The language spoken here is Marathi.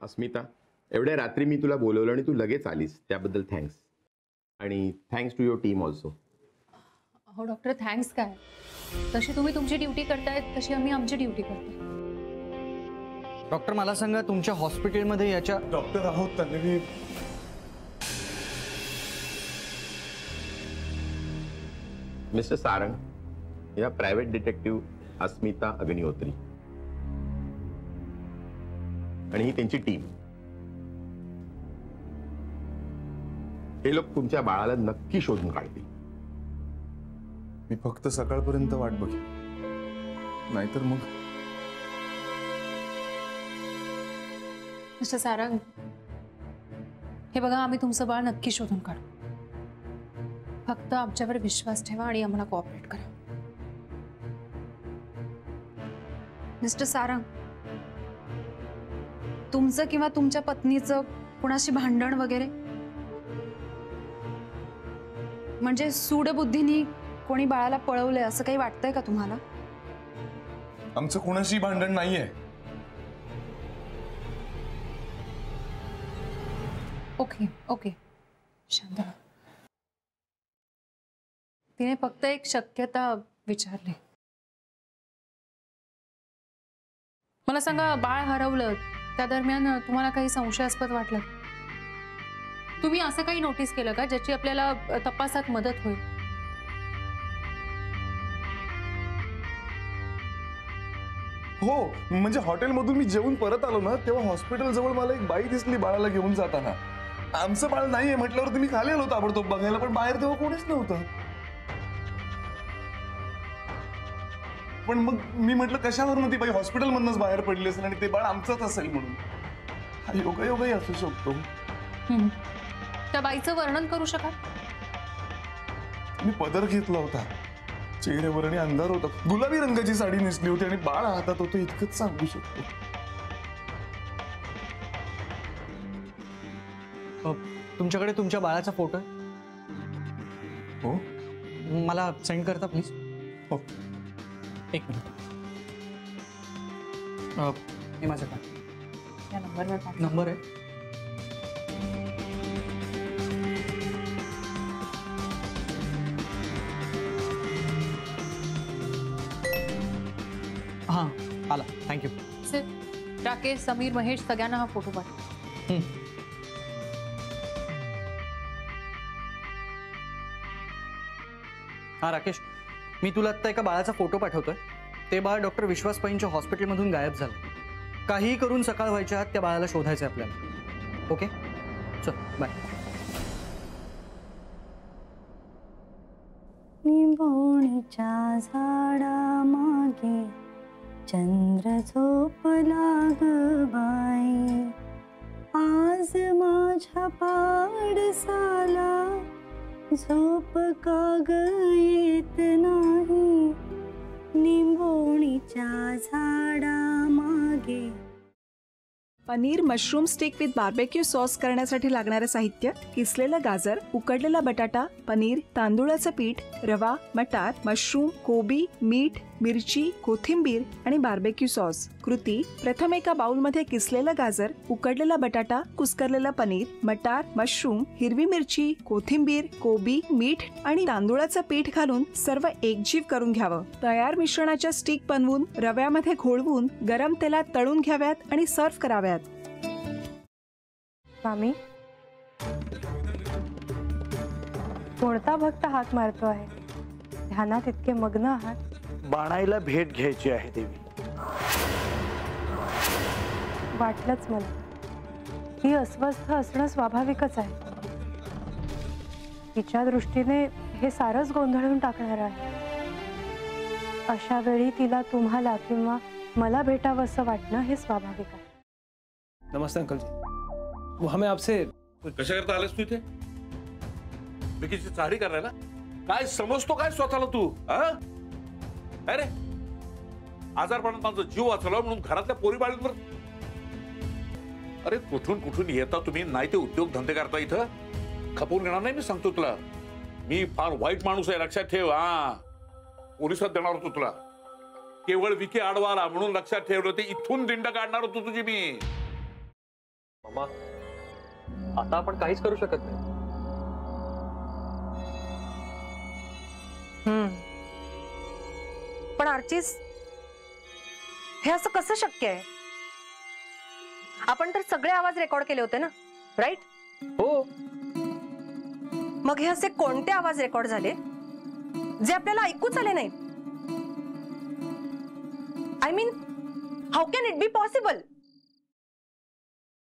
अस्मिता, एवढ्या रात्री मी तुला बोलवलं आणि तू लगेच आलीस, त्याबद्दल थँक्स. आणि thanks to your team also. हो डॉक्टर, थँक्स काय. तशी तुम्ही तुमची ड्युटी करतायत तशी आम्ही आमची ड्युटी करतो. डॉक्टर मला सांगा, तुमच्या हॉस्पिटलमध्ये याच्या डॉक्टर आहोत तन्वी. मिस्टर सारंग, या प्रायव्हेट डिटेक्टिव्ह अस्मिता अग्निहोत्री आणि ही त्यांची टीम. हे लोक तुमच्या बाळाला नक्की शोधून काढतील. मी फक्त सकाळपर्यंत वाट बघेन, नाहीतर मग. मिस्टर सारंग, हे बघा, आम्ही तुमचं बाळ नक्की शोधून काढू. फक्त आमच्यावर विश्वास ठेवा आणि आम्हाला कोऑपरेट करा. मिस्टर सारंग, तुमचं किंवा तुमच्या पत्नीचं कुणाशी भांडण वगैरे, म्हणजे सूडबुद्धीनी कोणी बाळाला पळवलंय असं काही वाटतंय का तुम्हाला? आमचं कोणाशी भांडण नाहीये. ओके ओके, शांत राहा. तिने फक्त एक शक्यता विचारली. मला सांगा, बाळ हरवलं त्या दरम्यान तुम्हाला काही संशयास्पद वाटलं? तुम्ही असं काही नोटीस केलं का ज्याची आपल्याला तपासात मदत होईल? हो, म्हणजे हॉटेलमधून मी जेवून परत आलो ना, तेव्हा हॉस्पिटल जवळ मला एक बाई दिसली बाळाला घेऊन जाताना. आमचं बाळ नाहीये म्हटल्यावर मी खाली आलो ताबडतोब बघायला, पण बाहेर तेव्हा कोणीच नव्हतं. पण मग मी म्हटलं कशावरून ती बाई हॉस्पिटलमधूनच बाहेर पडली असेल आणि ते बाळ आमचंच असेल म्हणून. हा योगायोगही असू शकतो. त्या बाईचं वर्णन करू शकाल? मी पदर घेतला होता, चेहऱ्यावर आणि अंधार होता, गुलाबी रंगाची साडी नेसली होती आणि बाळ हातात होतं, इतकंच सांगू शकतो. तुमच्याकडे तुमच्या बाळाचा फोटो आहे? हो, मला सेंड करता प्लीज? हो. एक मिनिट. हे माझं काय या नंबरवर पाठवा. नंबर आहे. हां, आला. थँक्यू. राकेश, समीर, महेश सगळ्यांना हा फोटो पाठवा. हां राकेश, मी तुला आत्ता एका बाळाचा फोटो पाठवतोय. ते बाळ डॉक्टर विश्वास पैंच्या हॉस्पिटलमधून गायब झालं. काहीही करून सकाळ व्हायच्या आत त्या बाळाला शोधायचं आहे आपल्याला. ओके, चल बाय. निंबोणीच्या झाडामागे चंद्र झोपला ग बाई, आज माझ्या पाडसाला झोप का ग येत नाही, निंबोणीच्या झाडामागे. Paneer mushroom stick with barbecue sauce करण्यासाठी लागणारे साहित्य: किसलेलं गाजर, उकडलेला बटाटा, पनीर, तांदूळाचं पीठ, रवा, मटार, मशरूम, कोबी, मीठ, मिरची, कोथिंबीर आणि बार्बेक्यू सॉस. कृती: प्रथम एका बाउलमध्ये किसलेलं गाजर, उकडलेला बटाटा, कुस्करलेलं पनीर, मटार, मशरूम, हिरवी मिरची, कोथिंबीर, कोबी, मीठ आणि तांदूळाचं पीठ घालून सर्व एकजीव करून घ्यावं. तयार मिश्रणाच्या स्टिक बनवून रव्यामध्ये घोळवून गरम तेलात तळून घ्याव्यात आणि सर्व्ह कराव्यात. मामी, कोणता भक्त हात मारतो आहे? ध्यानात इतके मग्न आहात. बाणाईला भेट घ्यायची आहे देवी. वाटलंच मला, ही अस्वस्थ असणं स्वाभाविकच आहे. तिच्या दृष्टीने हे सारंच गोंधळून टाकणार आहे. अशा वेळी तिला तुम्हाला किंवा मला भेटावं असं वाटणं हे स्वाभाविक आहे. नमस्ते अंकल जी, वो हमें आपसे. कशा करता आलेस तू इथे? विकीची चाळी करायला? काय समजतो काय स्वतःला तू? अरे आजारपणात माझा जीव वाचला म्हणून घरातल्या पोरी बाळींवर. अरे कुठून कुठून येता तुम्ही, नाही ते उद्योग धंदे करता इथं. खपवून घेणार नाही मी सांगतो तुला. मी फार वाईट माणूस आहे, लक्षात ठेव. पोलिसात देणार होतो तुला. केवळ विकी आडवा आला म्हणून लक्षात ठेवलं, ते इथून दिंड काढणार होतो तुझी मी. मग आता आपण काहीच करू शकत नाही. पण आर्चिस, हे असं कसं शक्य आहे? आपण तर सगळे आवाज रेकॉर्ड केले होते ना, राईट? हो. मग हे असे कोणते आवाज रेकॉर्ड झाले जे आपल्याला ऐकूच आले नाही? I mean, how can it be possible?